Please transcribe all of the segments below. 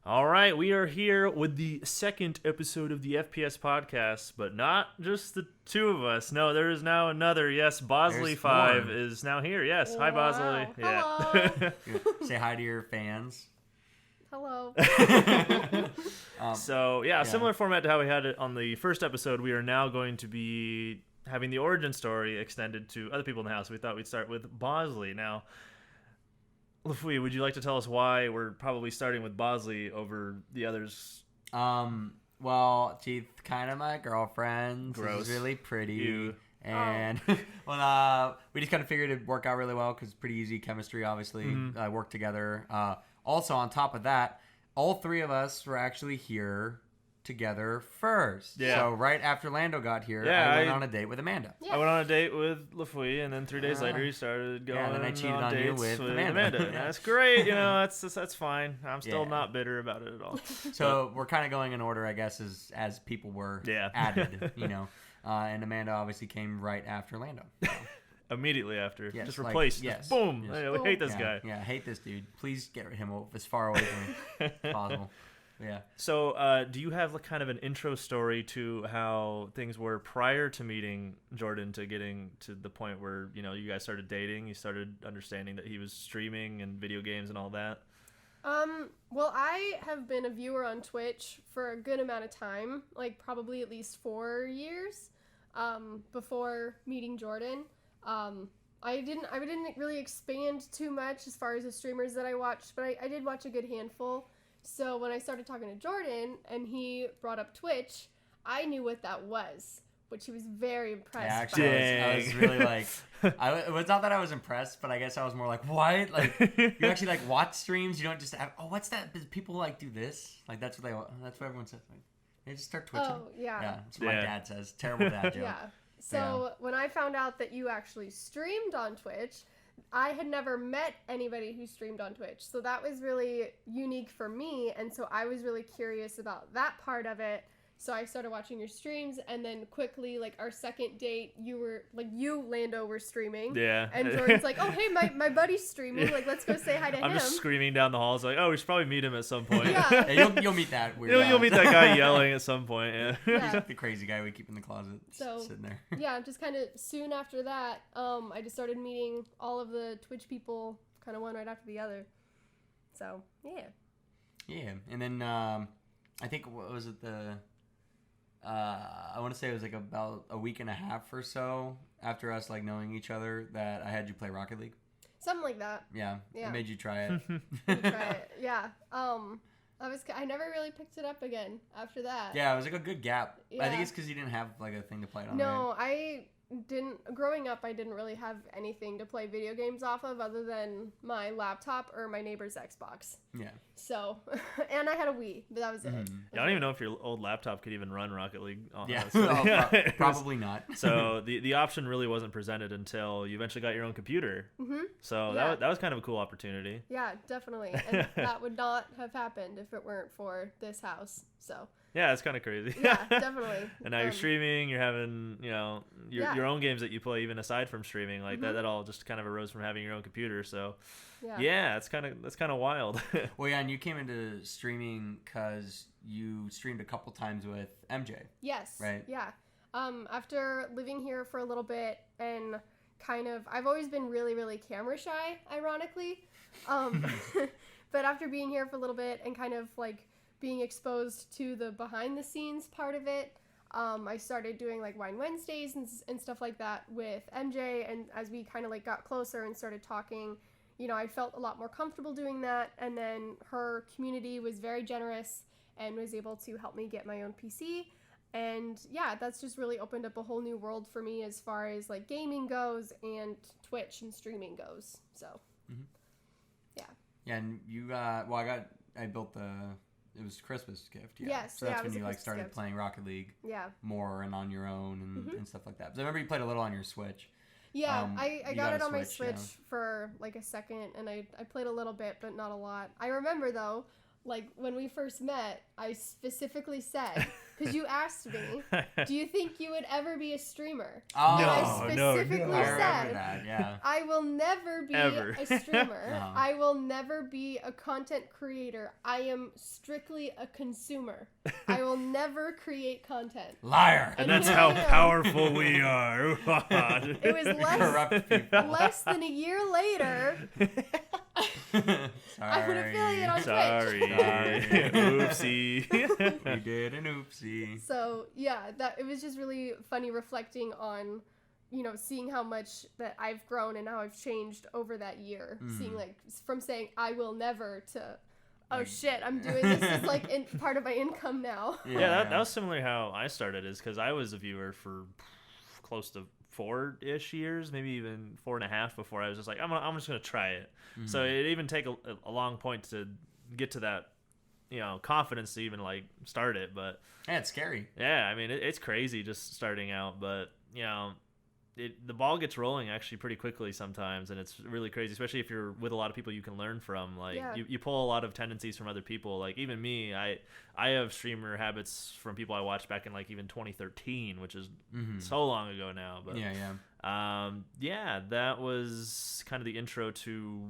All right, we are here with the second episode of the FPS Podcast, but not just the two of us. No, there is now another. Yes, Bosley5 is now here. Yes, hi Bosley. Hello. Yeah. Say hi to your fans. Hello. Similar format to how we had it on the first episode. We are now going to be having the origin story extended to other people in the house. We thought we'd start with Bosley. Now, Lafouille, would you like to tell us why we're probably starting with Bosley over the others? Well, she's kind of my girlfriend. Gross. She's really pretty. Ew. And we just kind of figured it'd work out really well because it's pretty easy chemistry, obviously. Work together. Also, on top of that, all three of us were actually here together first. Yeah. So right after Lando got here, I went on a date with Amanda. Yeah. I went on a date with Lafouille, and then 3 days later, he started going and then I cheated on you dates with Amanda. Yeah. That's great. That's fine. I'm still not bitter about it at all. So we're kind of going in order, I guess, as people were added, and Amanda obviously came right after Lando. So. Immediately after. Yes, just replaced. Yes. Boom. Yes. We hate this guy. Yeah, I hate this dude. Please get him as far away from me as possible. Yeah. So, do you have kind of an intro story to how things were prior to meeting Jordan to getting to the point where, you guys started dating, you started understanding that he was streaming and video games and all that? Well, I have been a viewer on Twitch for a good amount of time, like probably at least 4 years, before meeting Jordan. I didn't really expand too much as far as the streamers that I watched, but I did watch a good handful. So when I started talking to Jordan and he brought up Twitch, I knew what that was, which he was very impressed by. Actually, I was really like, it was not that I was impressed, but I guess I was more like, what? Like, you actually like watch streams? You don't just have, what's that? People like do this? Like, that's what everyone says. Like, they just start twitching. Oh, yeah. Yeah, that's what my dad says. Terrible dad joke. Yeah. So when I found out that you actually streamed on Twitch, I had never met anybody who streamed on Twitch. So that was really unique for me. And so I was really curious about that part of it. So I started watching your streams, and then quickly, like, our second date, Lando, were streaming. Yeah. And Jordan's like, oh, hey, my buddy's streaming. Like, let's go say hi to him. I'm just screaming down the halls like, oh, we should probably meet him at some point. Yeah. You'll meet that weird You'll meet that guy yelling at some point, Yeah. The crazy guy we keep in the closet sitting there. Yeah, just kind of soon after that, I just started meeting all of the Twitch people, kind of one right after the other. So, yeah. Yeah, and then I think, what was it, I want to say it was like about a week and a half or so after us like knowing each other that I had you play Rocket League. Something like that. Yeah. I made you try it. Yeah. I never really picked it up again after that. Yeah, it was like a good gap. Yeah. I think it's because you didn't have like a thing to play it on. No, right? growing up, I didn't really have anything to play video games off of other than my laptop or my neighbor's Xbox. Yeah. So, and I had a Wii, but that was it. I don't even know if your old laptop could even run Rocket League. Probably not. So the option really wasn't presented until you eventually got your own computer. Mm-hmm. So that was kind of a cool opportunity. Yeah, definitely. And that would not have happened if it weren't for this house. So. Yeah, it's kind of crazy. Yeah, definily. And now you're streaming, you're having, your own games that you play even aside from streaming. Like that all just kind of arose from having your own computer. So that's kind of wild. Well, yeah, and you came into streaming because you streamed a couple times with MJ. Yes. Right? Yeah. After living here for a little bit and I've always been really, really camera shy, ironically. But after being here for a little bit and kind of like being exposed to the behind the scenes part of it, I started doing like Wine Wednesdays and stuff like that with MJ, and as we kind of like got closer and started talking, I felt a lot more comfortable doing that. And then her community was very generous and was able to help me get my own PC, and that's just really opened up a whole new world for me as far as like gaming goes and Twitch and streaming goes. So and you I built it was Christmas gift. Yeah. Yes. So that's when you like started playing Rocket League. Yeah. More and on your own and stuff like that. So I remember you played a little on your Switch. Yeah, I got it on my Switch for like a second, and I played a little bit, but not a lot. I remember though, like when we first met, I specifically said, because you asked me, do you think you would ever be a streamer? Oh, and I no. specifically I remember said, that, yeah. I will never be Ever. a streamer. Uh-huh. I will never be a content creator. I am strictly a consumer. I will never create content. Liar. And And that's here how I am. powerful we are. It was Corrupt people. less than a year later. I put affiliate on Sorry. Sorry. Oopsie. We did an oopsie. So yeah, that it was just really funny reflecting on, seeing how much that I've grown and how I've changed over that year. Seeing like from saying I will never to, oh shit, I'm doing this is like part of my income now. Yeah, that was similar how I started, is because I was a viewer for close to 4-ish years, maybe even 4.5 before I was just like, I'm just gonna try it. So it even take a long point to get to that, confidence to even like start it. But Yeah, it's scary. yeah, I mean it's crazy just starting out, but the ball gets rolling actually pretty quickly sometimes, and it's really crazy, especially if you're with a lot of people you can learn from. Like you pull a lot of tendencies from other people. Like even me, I have streamer habits from people I watched back in like even 2013, which is so long ago now. But that was kind of the intro to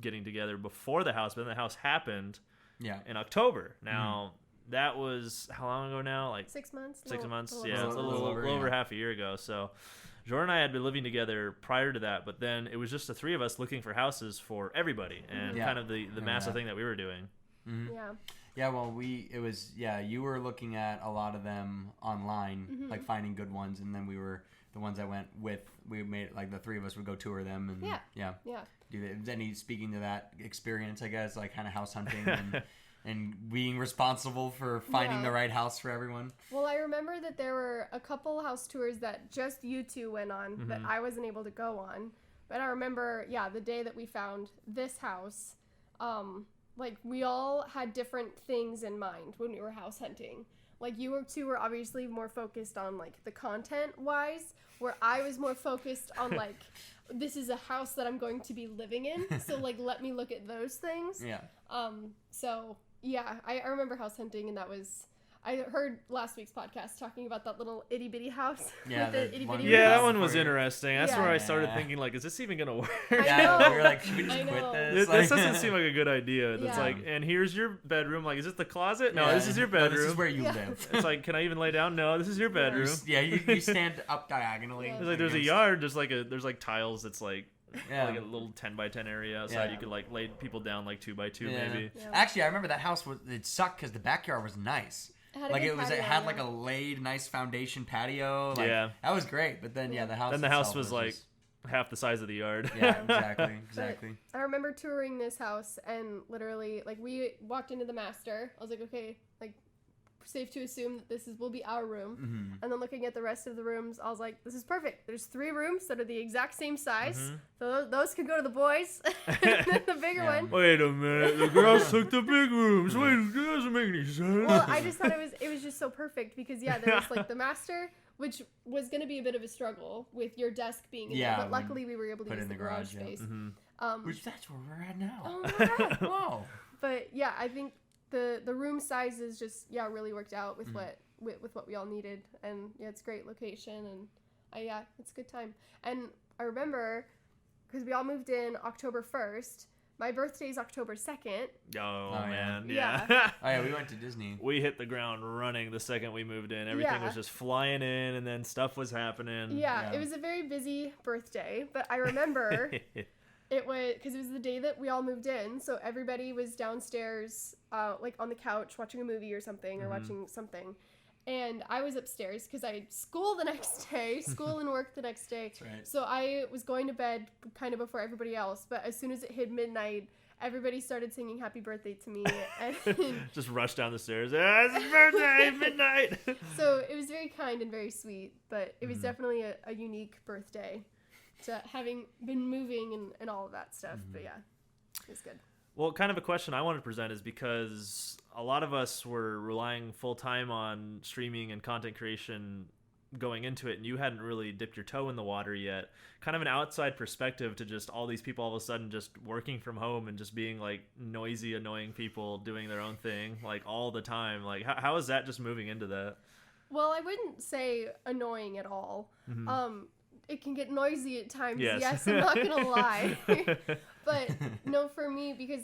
getting together before the house. But then the house happened in October. Now that was how long ago now? Like 6 months. 6 months. little Yeah, it's a little over half a year ago. So Jordan and I had been living together prior to that, but then it was just the three of us looking for houses for everybody, and kind of the massive thing that we were doing. Yeah. Yeah, well, you were looking at a lot of them online, like finding good ones, and then we were the ones I went with. We made like the three of us would go tour them, and speaking to that experience, I guess, like kind of house hunting and being responsible for finding the right house for everyone. Well, I remember that there were a couple house tours that just you two went on that I wasn't able to go on. But I remember, the day that we found this house, like we all had different things in mind when we were house hunting. Like you two were obviously more focused on like the content wise, where I was more focused on like, this is a house that I'm going to be living in. So like, let me look at those things. Yeah. So yeah, I remember house hunting, and I heard last week's podcast talking about that little itty bitty house. Yeah, with the itty bitty Yeah, that windows. one was interesting. That's where I started Yeah. thinking, like, is this even gonna work? I know. We were like, should we just I quit know. this? This doesn't seem like a good idea. It's Yeah. like, and here's your bedroom. Like, is this the closet? No, Yeah. this is your No, bedroom. this is where you Yeah. live. It's like, can I even lay down? No, this is your bedroom. You stand up diagonally. Yeah. There's like there's a yard. There's like tiles. That's like Yeah. like a little 10x10 area outside. Yeah. You could like lay people down like 2x2 Yeah. maybe. Yeah. Actually, I remember that house it sucked because the backyard was nice. It had like a laid nice foundation patio. Like, Yeah. that was great. But then the house. Then the house itself was like just- half the size of the yard. yeah, exactly. I remember touring this house, and literally, like, we walked into the master. I was like, okay, like, safe to assume that this will be our room. And then looking at the rest of the rooms, I was like, this is perfect. There's 3 rooms that are the exact same size. So those could go to the boys. And then the bigger one. Wait a minute, the girls took the big rooms. Wait, it doesn't make any sense. Well, I just thought it was just so perfect because there was like the master, which was going to be a bit of a struggle with your desk being in there, but luckily we were able to use the garage space. Which that's where we're at now. Oh my god! Whoa. But yeah, I think the room sizes just really worked out with what we all needed, and it's a great location, and it's a good time. And I remember because we all moved in October 1st. My birthday's October 2nd. Oh yeah. man, Yeah. yeah. Oh yeah, we went to Disney. We hit the ground running the second we moved in. Everything was just flying in, and then stuff was happening. Yeah, it was a very busy birthday, but I remember it was because it was the day that we all moved in, so everybody was downstairs, like on the couch watching a movie or something, or watching something, and I was upstairs because I had school the next day, school and work the next day. That's right. So I was going to bed kind of before everybody else, but as soon as it hit midnight, everybody started singing happy birthday to me, and Just rushed down the stairs. It's his birthday, midnight. so it was very kind and very sweet, but it was definitely a unique birthday to having been moving and all of that stuff. But yeah, it was good. Well, kind of a question I wanted to present is because a lot of us were relying full time on streaming and content creation going into it and you hadn't really dipped your toe in the water yet, kind of an outside perspective to just all these people all of a sudden just working from home and just being like noisy, annoying people doing their own thing like all the time. Like how is that just moving into that? Well, I wouldn't say annoying at all. It can get noisy at times. Yes, I'm not gonna lie. But no, for me, because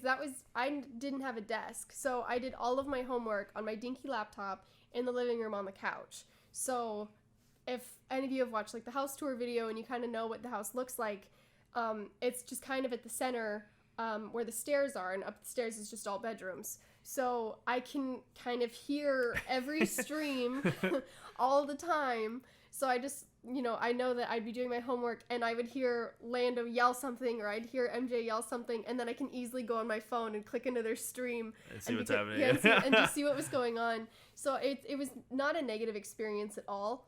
I didn't have a desk, so I did all of my homework on my dinky laptop in the living room on the couch. So if any of you have watched like the house tour video and you kind of know what the house looks like, it's just kind of at the center where the stairs are, and up the stairs is just all bedrooms. So I can kind of hear every stream all the time. So I just, I know that I'd be doing my homework and I would hear Lando yell something or I'd hear MJ yell something, and then I can easily go on my phone and click into their stream and see what's happening. Yeah, and just see what was going on. So it was not a negative experience at all.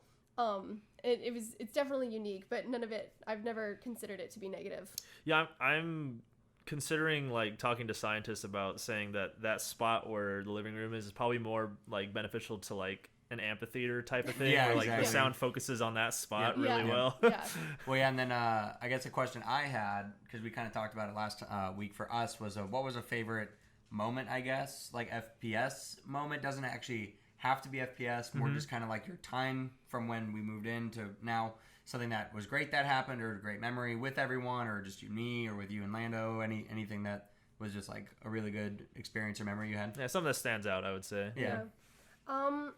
It's definitely unique, but none of it, I've never considered it to be negative. Yeah, I'm considering like talking to scientists about saying that spot where the living room is probably more like beneficial to like an amphitheater type of thing, where like exactly. the sound focuses on that spot really well. Yeah. Well, yeah, and then I guess a question I had, because we kind of talked about it last week for us, was what was a favorite moment, I guess, like FPS moment. Doesn't actually have to be FPS, more just kind of like your time from when we moved in to now, something that was great that happened, or a great memory with everyone, or just me or with you and Lando, anything that was just like a really good experience or memory you had. Yeah, something that stands out, I would say. Yeah.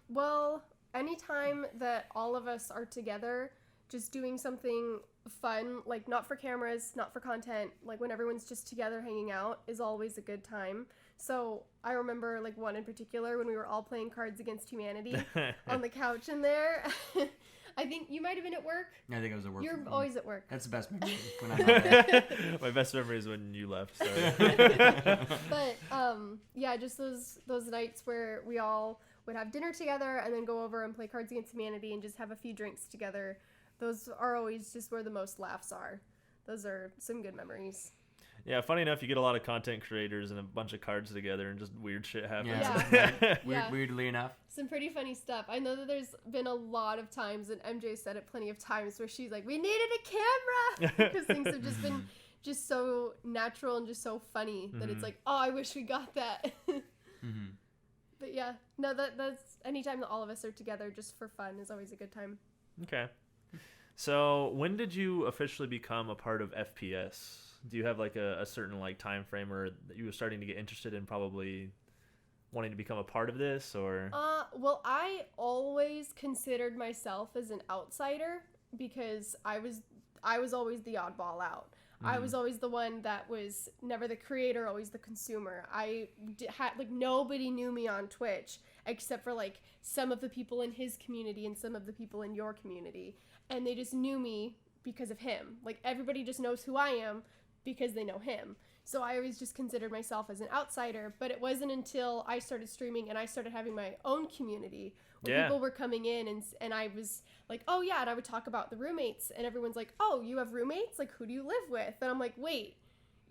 Well, anytime that all of us are together just doing something fun, like not for cameras, not for content, like when everyone's just together hanging out is always a good time. So I remember like one in particular when we were all playing Cards Against Humanity on the couch in there. I think you might have been at work. I think I was at work. You're always at work. That's the best memory when I'm not there. My best memory is when you left. But yeah, just those nights where we all would have dinner together and then go over and play Cards Against Humanity and just have a few drinks together. Those are always just where the most laughs are. Those are some good memories. Yeah, funny enough, you get a lot of content creators and a bunch of cards together and just weird shit happens. Yeah. Weirdly enough. Some pretty funny stuff. I know that there's been a lot of times, and MJ said it plenty of times, where she's like, we needed a camera! Because things have just been just so natural and just so funny that it's like, oh, I wish we got that. But yeah, no, that's anytime that all of us are together just for fun is always a good time. Okay. So when did you officially become a part of FPS? Do you have like a certain like time frame, or that you were starting to get interested in probably wanting to become a part of this, or? Well, I always considered myself as an outsider because I was always the oddball out. I was always the one that was never the creator, always the consumer. I had like nobody knew me on Twitch except for like some of the people in his community and some of the people in your community, and they just knew me because of him. Like everybody just knows who I am because they know him. So I always just considered myself as an outsider, but it wasn't until I started streaming and I started having my own community where people were coming in and I was like, oh yeah, and I would talk about the roommates and everyone's like, oh, you have roommates? Like, who do you live with? And I'm like, wait,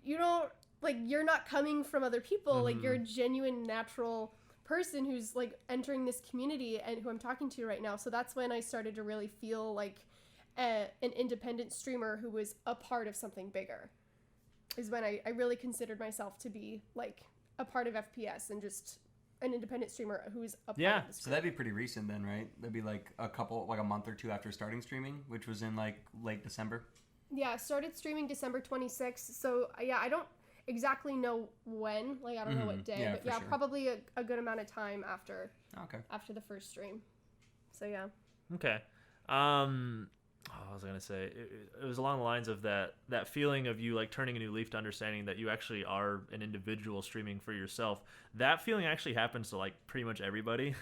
you don't, like, you're not coming from other people. Like, you're a genuine, natural person who's like entering this community and who I'm talking to right now. So that's when I started to really feel like an independent streamer who was a part of something bigger. Is when I really considered myself to be like a part of FPS and just an independent streamer who's a part of the stream. So that'd be pretty recent then, right? That'd be like a month or two after starting streaming, which was in like late December. Yeah, started streaming December 26th. So yeah, I don't exactly know when, like I don't know what day, but yeah, sure. Probably a good amount of time after the first stream. So yeah. Okay. What was I gonna say? It was along the lines of that feeling of you like turning a new leaf to understanding that you actually are an individual streaming for yourself. That feeling actually happens to like pretty much everybody.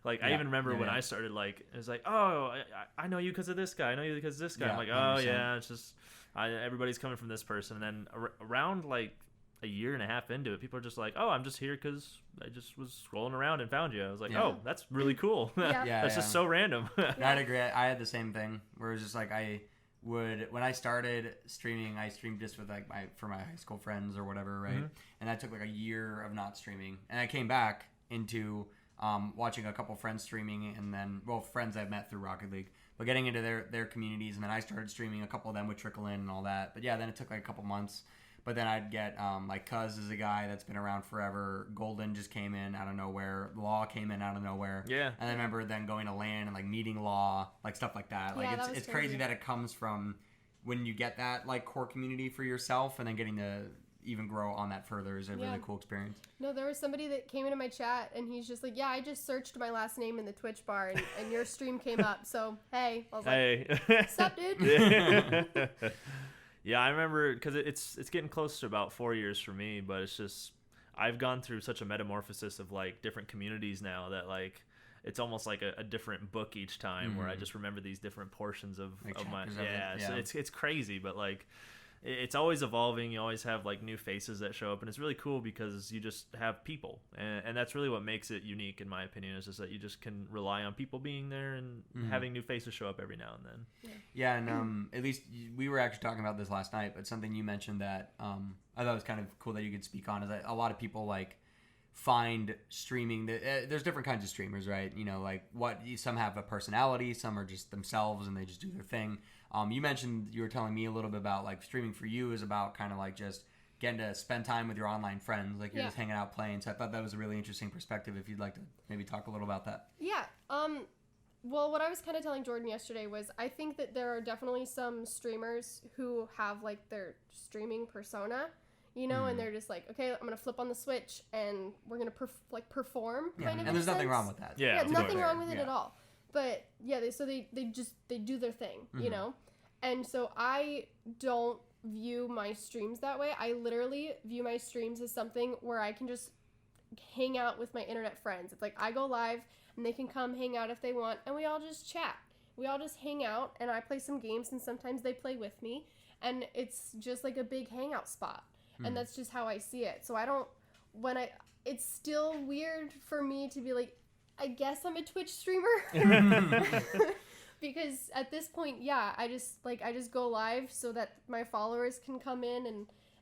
Like I even remember when I started, like it was like, oh, I know you because of this guy. I know you because of this guy. I'm like, 100%. Oh yeah, it's just everybody's coming from this person. And then around like a year and a half into it, people are just like, oh, I'm just here because I just was scrolling around and found you. I was like, oh, that's really cool. That's just so random. I'd agree. I had the same thing where it was just like when I started streaming, I streamed just with like for my high school friends or whatever, right? And I took like a year of not streaming, and I came back into watching a couple friends streaming, and then friends I've met through Rocket League, but getting into their communities, and then I started streaming. A couple of them would trickle in and all that. But yeah, then it took like a couple months. But then I'd get like Cuz is a guy that's been around forever. Golden just came in out of nowhere. Law came in out of nowhere. Yeah. And I remember then going to LAN and like meeting Law, like stuff like that. Like Yeah, it's crazy that it comes from when you get that like core community for yourself, and then getting to even grow on that further is a really cool experience. No, there was somebody that came into my chat and he's just like, yeah, I just searched my last name in the Twitch bar and your stream came up. So, hey. I was like, what's up, dude? Yeah, I remember because it's getting close to about 4 years for me, but it's just I've gone through such a metamorphosis of like different communities now that like it's almost like a different book each time where I just remember these different portions of my so it's crazy, but like it's always evolving. You always have like new faces that show up, and it's really cool because you just have people, and that's really what makes it unique in my opinion, is just that you just can rely on people being there and having new faces show up every now and then. Yeah, and at least we were actually talking about this last night, but something you mentioned that I thought was kind of cool that you could speak on is that a lot of people like find streaming there's different kinds of streamers, right? You know, like some have a personality, some are just themselves and they just do their thing. You mentioned, you were telling me a little bit about like streaming for you is about kind of like just getting to spend time with your online friends, like you're just hanging out playing. So I thought that was a really interesting perspective. If you'd like to maybe talk a little about that. Yeah. Well, what I was kind of telling Jordan yesterday was I think that there are definitely some streamers who have like their streaming persona, you know, and they're just like, okay, I'm gonna flip on the switch and we're gonna perform. Kind of. And there's nothing wrong with that. Yeah, nothing wrong with it at all. But yeah, they do their thing, you know? And so I don't view my streams that way. I literally view my streams as something where I can just hang out with my internet friends. It's like I go live and they can come hang out if they want, and we all just chat. We all just hang out, and I play some games, and sometimes they play with me, and it's just like a big hangout spot. And that's just how I see it. So it's still weird for me to be like, I guess I'm a Twitch streamer. Because at this point, I just go live so that my followers can come in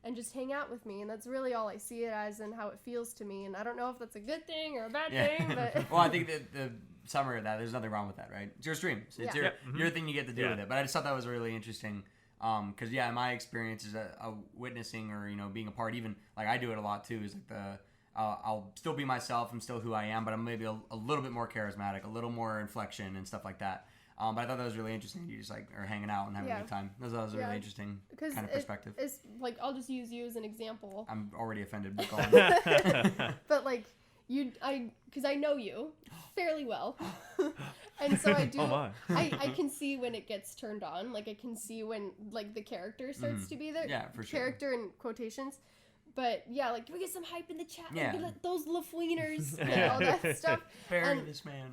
and just hang out with me, and that's really all I see it as and how it feels to me. And I don't know if that's a good thing or a bad thing, but well, I think that the summary of that, there's nothing wrong with that, right? It's your stream. It's your thing, you get to do with it. But I just thought that was really interesting. Because in my experience is a witnessing or being a part, even like I do it a lot too, is like I'll still be myself, I'm still who I am, but I'm maybe a little bit more charismatic, a little more inflection and stuff like that. But I thought that was really interesting. You just like are hanging out and having a good time. That was a really interesting kind of perspective. It's like, I'll just use you as an example. I'm already offended. But like because I know you fairly well, and so I do. I can see when it gets turned on. Like I can see when like the character starts to be there. Yeah, for sure. Character in quotations. But yeah, like, can we get some hype in the chat? Yeah. Like, those LaFouiners and all that stuff. Bury this man.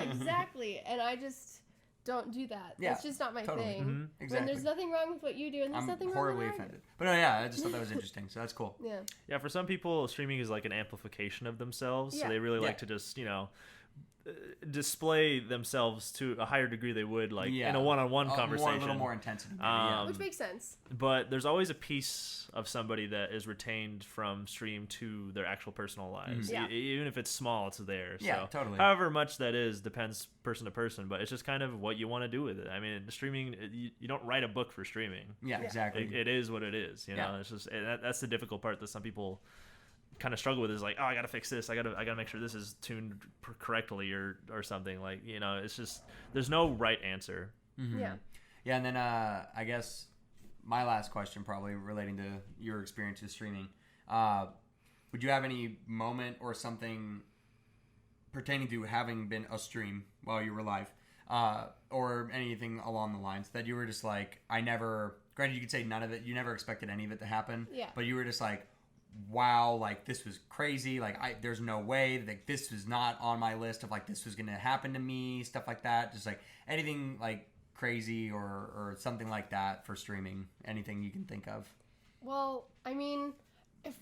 Exactly. And I just don't do that. Yeah, that's just not my thing. Mm-hmm. Exactly. When there's nothing wrong with what you do, and there's nothing wrong with I'm horribly offended. But no, I just thought that was interesting. So that's cool. Yeah. Yeah, for some people, streaming is like an amplification of themselves. So they really like to just, display themselves to a higher degree they would like in a one-on-one conversation. A little more intensity. Which makes sense. But there's always a piece of somebody that is retained from stream to their actual personal lives. Even if it's small, it's there. Yeah, so, totally. However much that is depends person to person, but it's just kind of what you want to do with it. I mean, streaming, you don't write a book for streaming. Yeah, exactly. It is what it is. It's just that's the difficult part that some people kind of struggle with, is like, oh, I gotta fix this, I gotta make sure this is tuned correctly or something. Like, it's just there's no right answer. Mm-hmm. And then I guess my last question, probably relating to your experience with streaming, would you have any moment or something pertaining to having been a stream while you were live, or anything along the lines that you were just like, granted you could say none of it, you never expected any of it to happen, but you were just like, wow, like this was crazy, like there's no way, like this was not on my list of like this was gonna happen to me, stuff like that, just like anything like crazy or something like that for streaming, anything you can think of? Well, I mean,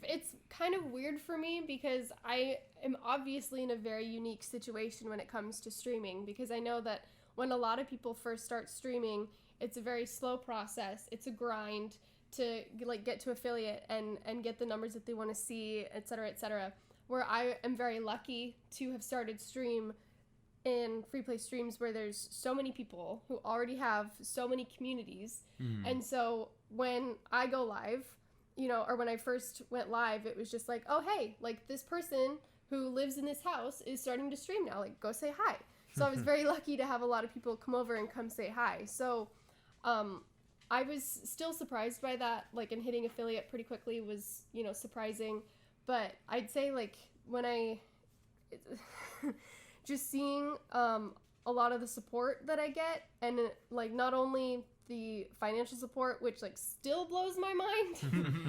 it's kind of weird for me because I am obviously in a very unique situation when it comes to streaming, because I know that when a lot of people first start streaming, it's a very slow process, it's a grind to like get to affiliate and get the numbers that they want to see, etc., etc. Where I am very lucky to have started stream in FreePlay streams where there's so many people who already have so many communities. And so when I go live, you know, or when I first went live, it was just like, oh, hey, like this person who lives in this house is starting to stream now. Like, go say hi. So I was very lucky to have a lot of people come over and come say hi. So I was still surprised by that, like, and hitting affiliate pretty quickly was, you know, surprising. But I'd say, like, when I just seeing a lot of the support that I get, and like not only the financial support, which like still blows my mind,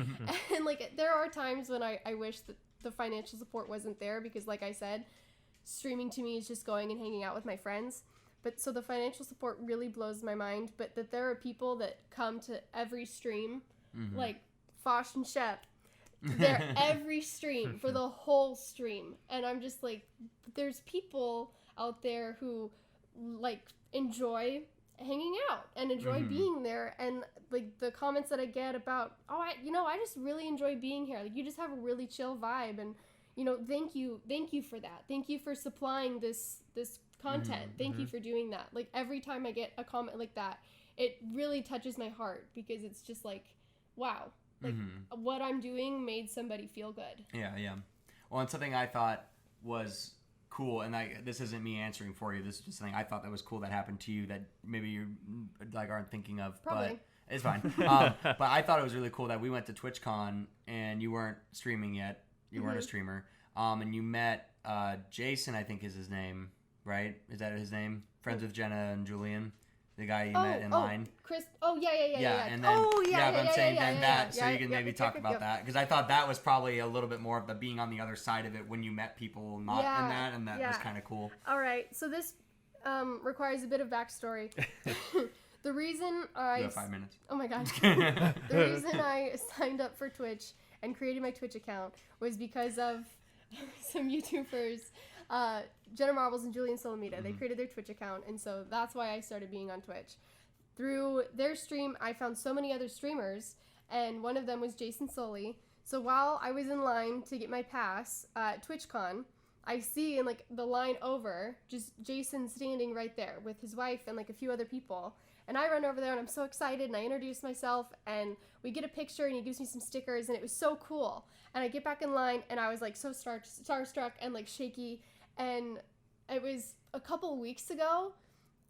and like there are times when I wish that the financial support wasn't there, because like I said, streaming to me is just going and hanging out with my friends. But so the financial support really blows my mind, but that there are people that come to every stream, like Fosh and Shep, they're every stream for the whole stream. And I'm just like, there's people out there who like enjoy hanging out and enjoy being there. And like the comments that I get about, oh, I just really enjoy being here. Like, you just have a really chill vibe. And, you know, thank you for that. Thank you for supplying this content. Thank you for doing that. Like, every time I get a comment like that, it really touches my heart, because it's just like, wow, like what I'm doing made somebody feel good. Yeah. Well, and something I thought was cool, and this isn't me answering for you, this is just something I thought that was cool that happened to you that maybe you like aren't thinking of. Probably. But it's fine. But I thought it was really cool that we went to TwitchCon and you weren't streaming yet. You weren't a streamer. And you met Jason, I think is his name, right? Is that his name? Friends with Jenna and Julian, the guy you met in line. Chris. Oh, yeah. And then, but I'm saying so you can maybe talk about that, because I thought that was probably a little bit more of the being on the other side of it when you met people not in that, and that was kind of cool. All right, so this requires a bit of backstory. The reason you have 5 minutes. Oh my god. The reason I signed up for Twitch and created my Twitch account was because of some YouTubers, Jenna Marbles and Julian Solomita. They created their Twitch account, and so that's why I started being on Twitch. Through their stream, I found so many other streamers, and one of them was Jason Soli. So while I was in line to get my pass at TwitchCon, I see in like the line over just Jason standing right there with his wife and like a few other people. And I run over there and I'm so excited, and I introduce myself, and we get a picture, and he gives me some stickers, and it was so cool. And I get back in line, and I was like so starstruck and like shaky. And it was a couple weeks ago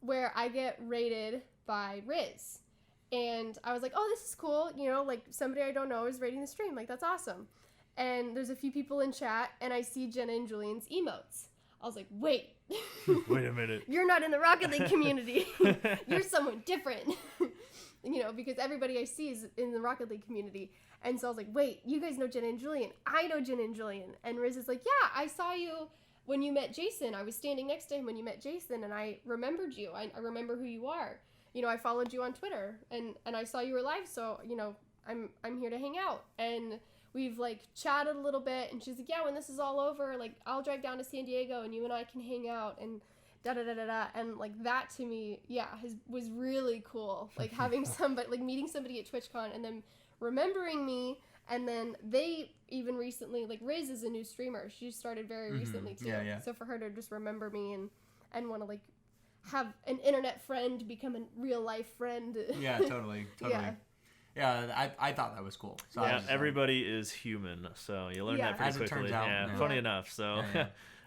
where I get rated by Riz. And I was like, oh, this is cool. You know, like somebody I don't know is rating the stream. Like, that's awesome. And there's a few people in chat, and I see Jenna and Julian's emotes. I was like, wait. Wait a minute. You're not in the Rocket League community. You're someone different. You know, because everybody I see is in the Rocket League community. And so I was like, wait, you guys know Jenna and Julian. I know Jenna and Julian. And Riz is like, yeah, I saw you when you met Jason. I was standing next to him when you met Jason, and I remembered you. I remember who you are. You know, I followed you on Twitter, and I saw you were live, so, you know, I'm here to hang out. And we've, like, chatted a little bit, and she's like, yeah, when this is all over, like, I'll drive down to San Diego, and you and I can hang out, and da-da-da-da-da. And, like, that to me, was really cool. Like, having somebody, like, meeting somebody at TwitchCon, and then remembering me, and then they even recently, like, Riz is a new streamer. She started very recently, too. Yeah. So for her to just remember me and want to, like, have an internet friend become a real life friend. Yeah, totally. Yeah, I thought that was cool. So yeah, everybody is human, so you learn that pretty As quickly. It turns out, Funny enough. So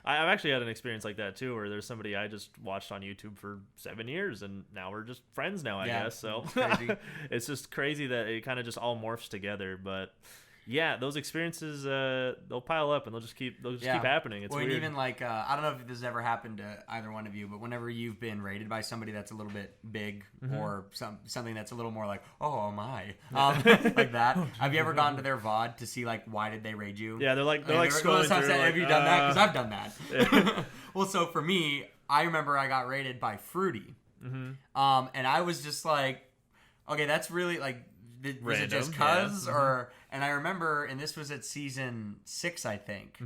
I've actually had an experience like that too, where there's somebody I just watched on YouTube for 7 years, and now we're just friends now, I guess. So crazy. It's just crazy that it kind of just all morphs together, but. Yeah, those experiences, they'll pile up, and they'll just keep happening. It's weird. Even like, I don't know if this has ever happened to either one of you, but whenever you've been rated by somebody that's a little bit big, or something that's a little more like, oh my, like that. Have you ever gone to their VOD to see like why did they raid you? Yeah, they're like scrolling through. Have you done that? Because I've done that. Yeah. Well, so for me, I remember I got rated by Fruity, and I was just like, okay, that's really like. Was it just cuz or? And I remember, and this was at season 6, I think.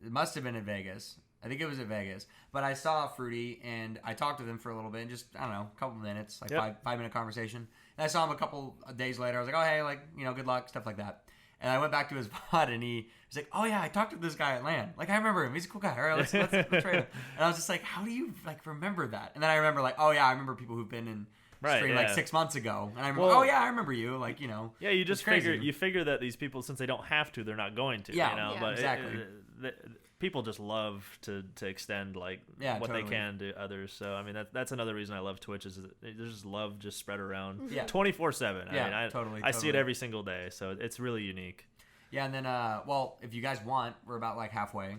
It must have been at Vegas. I think it was at Vegas. But I saw Fruity, and I talked to them for a little bit, and just, I don't know, a couple minutes, like 5-minute conversation. And I saw him a couple of days later. I was like, oh, hey, like, you know, good luck, stuff like that. And I went back to his VOD, and he's like, "Oh yeah, I talked to this guy at LAN. Like I remember him. He's a cool guy. All right, let's trade him." And I was just like, "How do you like remember that?" And then I remember like, "Oh yeah, I remember people who've been in stream like 6 months ago." And I remember, "Oh yeah, I remember you." Like Yeah, you just figure that these people, since they don't have to, they're not going to. Yeah, you know? yeah. But Exactly. People just love to extend what totally. they can to others. So I mean that's another reason I love Twitch is that there's just love just spread around 24/7. Yeah, I mean, totally. I see it every single day, so it's really unique. Yeah, and then well, if you guys want, we're about like halfway.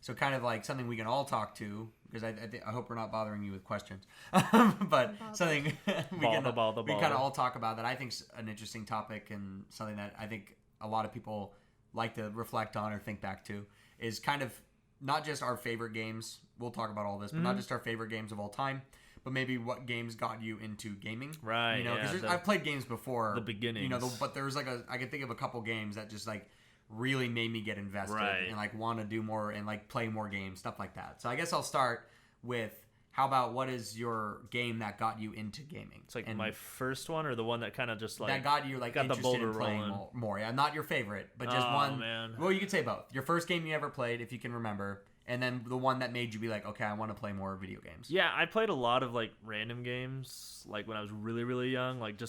So kind of like something we can all talk to, because I hope we're not bothering you with questions, but something we kind of all talk about that I think's an interesting topic and something that I think a lot of people like to reflect on or think back to is kind of not just our favorite games. We'll talk about all this, but not just our favorite games of all time, but maybe what games got you into gaming. Right. You know, because I've played games before. The beginnings. You know, but there's like I can think of a couple games that just like really made me get invested and like want to do more and like play more games, stuff like that. So I guess I'll start with, how about what is your game that got you into gaming? It's like my first one, or the one that kind of just like that got you like got the interested boulder in playing rolling. more. Yeah, not your favorite, but just one. Man. Well, you could say both. Your first game you ever played, if you can remember, and then the one that made you be like, okay, I want to play more video games. Yeah, I played a lot of like random games, like when I was really, really young. Like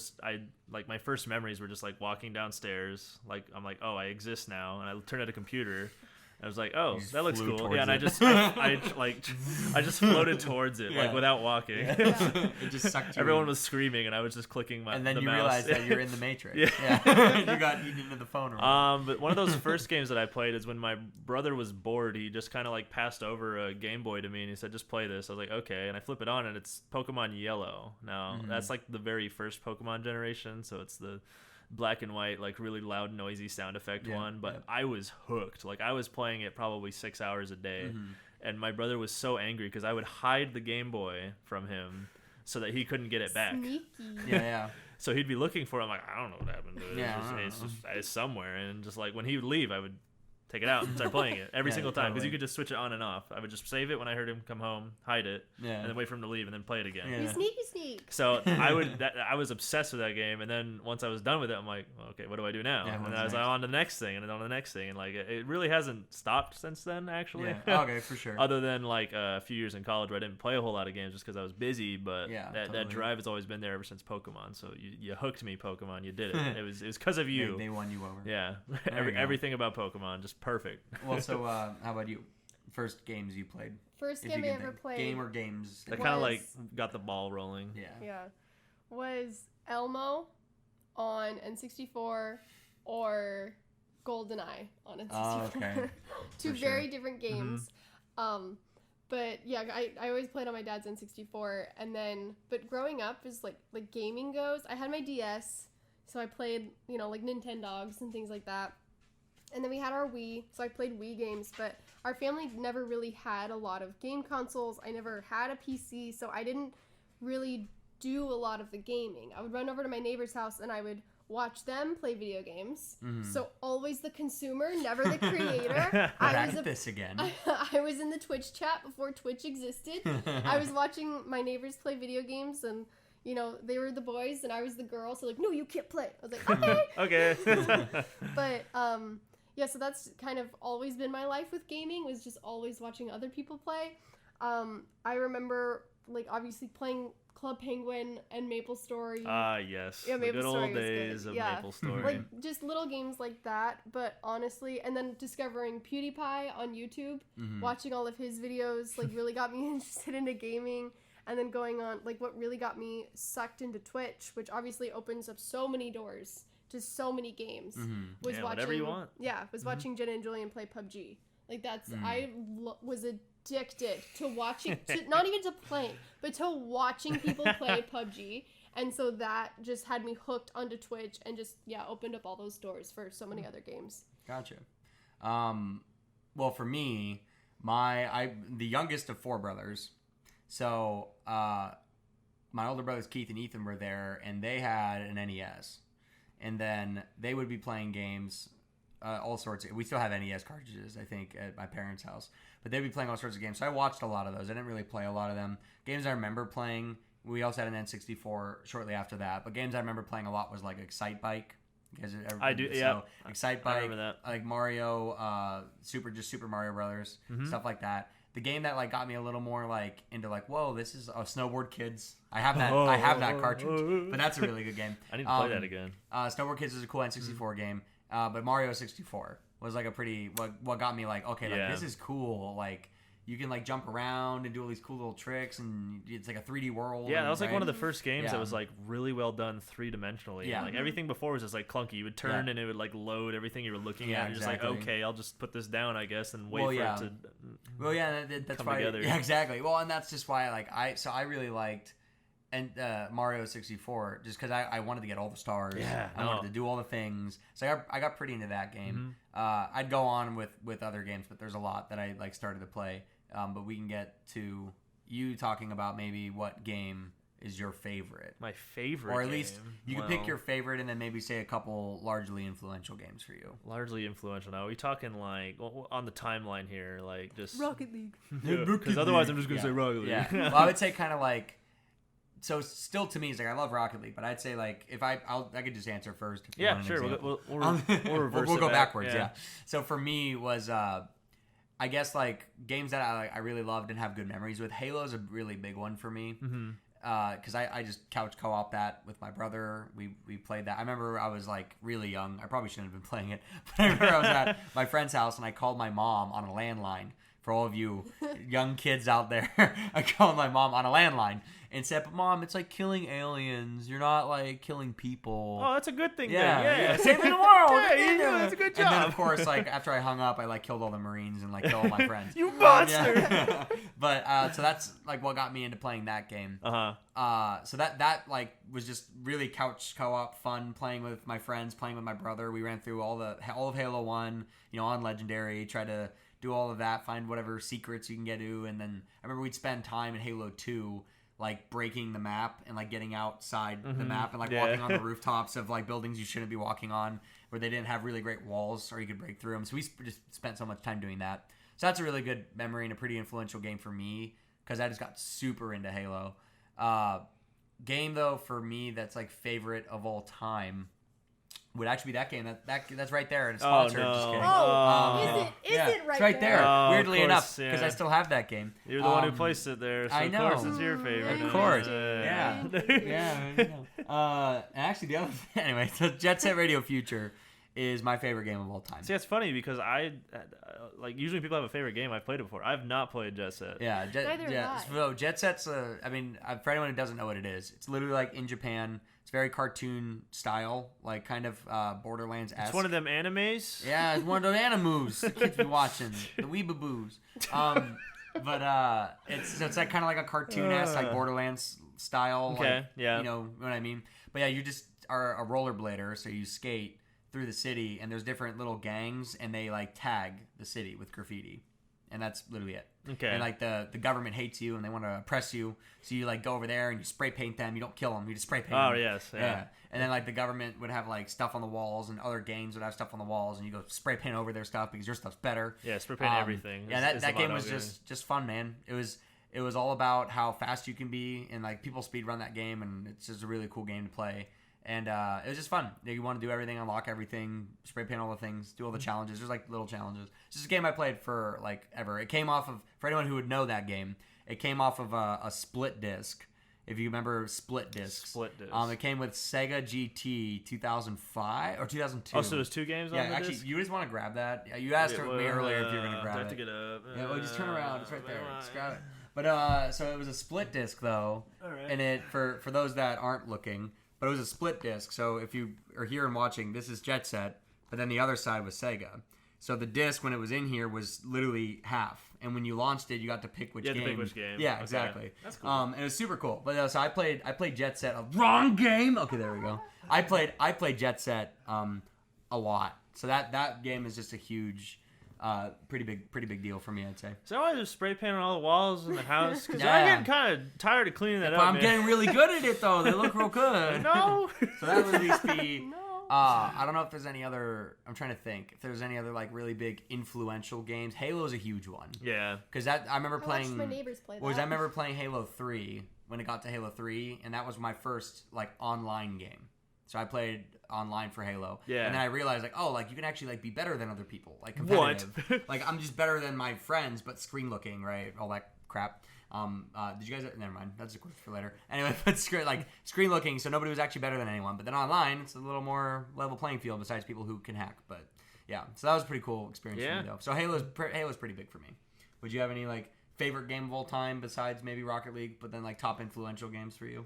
my first memories were just like walking downstairs. Like I'm like, oh, I exist now, and I turned at a computer. I was like, oh, that looks cool. Yeah, and I just floated towards it, like without walking. It just sucked you Everyone in. was screaming, and I was just clicking my And then the you mouse. realized that you're in the Matrix. Yeah. You got eaten into the phone. Or but one of those first games that I played is when my brother was bored. He just kind of like passed over a Game Boy to me, and he said, just play this. I was like, okay. And I flip it on, and it's Pokemon Yellow. Now, that's like the very first Pokemon generation, so it's the black and white, like really loud, noisy sound effect one. But I was hooked. Like I was playing it probably 6 hours a day, and my brother was so angry because I would hide the Game Boy from him so that he couldn't get it back. Sneaky. Yeah. So he'd be looking for it. I'm like, I don't know what happened to it. Yeah, It's somewhere. And just like when he would leave, I would take it out and start playing it every single time, because you could just switch it on and off. I would just save it when I heard him come home, hide it, and then wait for him to leave, and then play it again. You sneaky sneak. So I was obsessed with that game, and then once I was done with it, I'm like, well, okay, what do I do now? And then I was like, on to the next thing, and then on to the next thing, and like it really hasn't stopped since then, actually. Yeah. Okay, for sure. Other than like a few years in college where I didn't play a whole lot of games just because I was busy, but that drive has always been there ever since Pokemon. So you hooked me, Pokemon. You did it. It was because of you. They won you over. Yeah. Everything about Pokemon just perfect. Well, so how about you? First games you played? First game I ever played. Game or games? That kind of like got the ball rolling. Yeah. Was Elmo on N64 or GoldenEye on N64. Oh, okay. Two very different games. But yeah, I always played on my dad's N64, and then but growing up as like gaming goes, I had my DS, so I played like Nintendogs and things like that. And then we had our Wii, so I played Wii games, but our family never really had a lot of game consoles. I never had a PC, so I didn't really do a lot of the gaming. I would run over to my neighbor's house and I would watch them play video games. So always the consumer, never the creator. I was in the Twitch chat before Twitch existed. I was watching my neighbors play video games, and they were the boys and I was the girl, so like, no, you can't play. I was like, okay. Okay. But yeah, so that's kind of always been my life with gaming, was just always watching other people play. I remember like obviously playing Club Penguin and Maple Story. Yes. Yeah, the Maple good Story old days of Maple Story. Like just little games like that, but honestly, and then discovering PewDiePie on YouTube, watching all of his videos, like really got me interested into gaming. And then going on, like what really got me sucked into Twitch, which obviously opens up so many doors to so many games, was watching whatever you want. Yeah, watching Jen and Julian play PUBG. Like that's I was addicted to watching, not even to playing, but to watching people play PUBG. And so that just had me hooked onto Twitch and just opened up all those doors for so many other games. Gotcha. Well, for me, the youngest of 4 brothers. So my older brothers Keith and Ethan were there, and they had an NES, and then they would be playing games, all sorts. We still have NES cartridges, I think, at my parents' house, but they'd be playing all sorts of games. So I watched a lot of those. I didn't really play a lot of them. Games I remember playing, we also had an N64 shortly after that, but games I remember playing a lot was like Excite Bike. You guys ever, I do. Yeah. So, Excite I Bike, remember that. like Mario, Super Mario Brothers, stuff like that. The game that like got me a little more like into like, whoa, this is Snowboard Kids. I have that cartridge, but that's a really good game. I need to play that again. Snowboard Kids is a cool N64 game, but Mario 64 was like a pretty what got me like, okay, like this is cool. Like you can like jump around and do all these cool little tricks, and it's like a 3D world. Yeah, that was like right? one of the first games that was like really well done 3-dimensionally. Yeah. Like everything before was just like clunky. You would turn and it would like load everything you were looking at. And you're just like, okay, I'll just put this down, I guess, and wait for it to. Well, yeah, that's come why. Together. Yeah, exactly. Well, and that's just why like I really liked Mario 64 just because I wanted to get all the stars. Yeah, I wanted to do all the things. So I got pretty into that game. I'd go on with other games, but there's a lot that I like started to play. But we can get to you talking about maybe what game is your favorite. My favorite, or at least you can pick your favorite and then maybe say a couple largely influential games for you. Largely influential. Now, are we talking like on the timeline here, like just Rocket League? Because otherwise, I'm just gonna say Rocket League. Yeah. Well, I would say kind of like. So still to me, it's like I love Rocket League, but I'd say like if I could just answer first. If you yeah, want an sure. example. We'll reverse. We'll go back. backwards. Yeah. So for me was I guess like games that I really loved and have good memories with. Halo's a really big one for me. Because I just couch co-op that with my brother. We played that. I remember I was like really young. I probably shouldn't have been playing it, but I remember I was at my friend's house and I called my mom on a landline. For all of you young kids out there, I called my mom on a landline and said, "But Mom, it's like killing aliens. You're not like killing people." Oh, that's a good thing. Yeah, then. Yeah. saving the world. That's a good job. And then of course, like after I hung up, I like killed all the Marines and like killed all my friends. You monster. Yeah. But so that's like what got me into playing that game. So that like was just really couch co-op fun, playing with my friends, playing with my brother. We ran through all of Halo 1, on Legendary, tried to do all of that, find whatever secrets you can get to, and then I remember we'd spend time in Halo 2 like breaking the map and like getting outside the map and like walking on the rooftops of like buildings you shouldn't be walking on where they didn't have really great walls or you could break through them. So we just spent so much time doing that. So that's a really good memory and a pretty influential game for me because I just got super into Halo. Game though for me that's like favorite of all time would actually be that game. That's right there. And it's sponsored. Oh, no. Just kidding. Is it right it's right there? Oh, Weirdly of course, enough, yeah. because I still have that game. You're the one who placed it there, so I know. of course it's your favorite. Of course. Yeah. And actually, the other thing, anyway, so Jet Set Radio Future is my favorite game of all time. See, that's funny because I like usually people have a favorite game. I've played it before. I've not played Jet Set. Yeah, Neither have I. So Jet Set's for anyone who doesn't know what it is, it's literally like in Japan. It's very cartoon style, like kind of Borderlands-esque. It's one of them animes. Yeah, it's one of those animus the kids be watching, the weebaboos. But it's like kind of like a cartoon-esque, like Borderlands style. Okay, like, yeah. You know what I mean? But yeah, you just are a rollerblader, so you skate through the city, and there's different little gangs, and they like tag the city with graffiti. And that's literally it. Okay. And like the government hates you and they want to oppress you, so you like go over there and you spray paint them. You don't kill them. You just spray paint them. Oh yes, yeah. And then like the government would have like stuff on the walls, and other gangs would have stuff on the walls, and you go spray paint over their stuff because your stuff's better. Yeah, spray paint everything. Yeah, that game was just fun, man. It was all about how fast you can be, and like people speed run that game, and it's just a really cool game to play. And it was just fun. You want to do everything, unlock everything, spray paint all the things, do all the challenges. There's like little challenges. It's just a game I played for like ever. It came off of, for anyone who would know that game, it came off of a split disc. If you remember split discs. Split disc. It came with Sega GT 2005 or 2002. Oh, so there's two games on the actually, disc? you just want to grab that? Yeah, you asked me earlier if you were going to grab I have it. to get up. Yeah, well, just turn around. It's right there. Just grab it. But so it was a split disc though. All right. And it for those that aren't looking, but it was a split disc. So if you are here and watching, this is Jet Set, but then the other side was Sega. So the disc when it was in here was literally half, and when you launched it, you got to pick which game. You had to pick which game. Yeah, Okay. exactly. That's cool. And it was super cool. But so I played Jet Set. Wrong game. Okay, there we go. I played Jet Set a lot. So that game is just a huge. Pretty big deal for me, I'd say. So I just spray paint on all the walls in the house because Yeah. I'm getting kind of tired of cleaning that up. I'm man. getting really good at it though. They look real good. No. So that would at least be. No. I don't know if there's any other. I'm trying to think if there's any other like really big influential games. Halo is a huge one. Yeah. Because I remember I playing. watched my neighbors play that. I remember playing Halo 3 when it got to Halo 3, and that was my first like online game. So I played online for Halo. Yeah. And then I realized like, oh, like you can actually like be better than other people, like competitive. Like I'm just better than my friends, but screen looking, right? All that crap. Did you guys? Never mind. That's a question for later. Anyway, but screen looking, so nobody was actually better than anyone. But then online, it's a little more level playing field besides people who can hack. But yeah, so that was a pretty cool experience for me though. So Halo's pretty big for me. Would you have any like favorite game of all time besides maybe Rocket League, but then like top influential games for you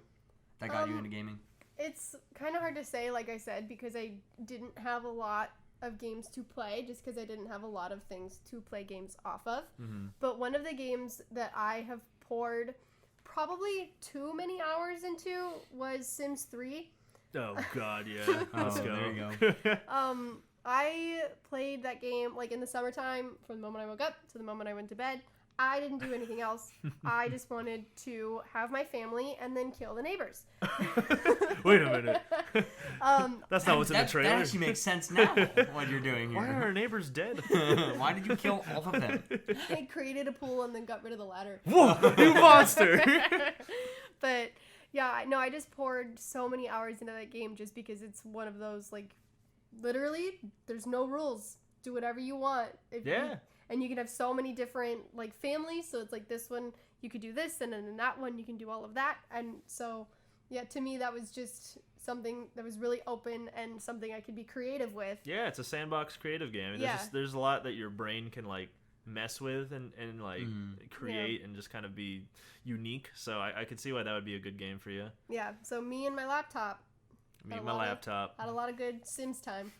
that got you into gaming? It's kind of hard to say, like I said, because I didn't have a lot of games to play, just because I didn't have a lot of things to play games off of. But one of the games that I have poured probably too many hours into was Sims 3. Oh God, yeah. Let's go. There you go. I played that game like in the summertime from the moment I woke up to the moment I went to bed. I didn't do anything else. I just wanted to have my family and then kill the neighbors. Wait a minute. That's not what's in the trailer. That actually makes sense now, what you're doing here. Why are our neighbors dead? Why did you kill all of them? I created a pool and then got rid of the ladder. Whoa, you monster! But yeah, no, I just poured so many hours into that game just because it's one of those, like, literally, there's no rules. Do whatever you want. And you can have so many different, like, families. So it's like this one, you could do this. And then in that one, you can do all of that. And so, yeah, to me, that was just something that was really open and something I could be creative with. Yeah, it's a sandbox creative game. And there's a lot that your brain can, like, mess with and like, create and just kind of be unique. So I could see why that would be a good game for you. Yeah, so me and my laptop. Me and my laptop. Had a lot of good Sims time.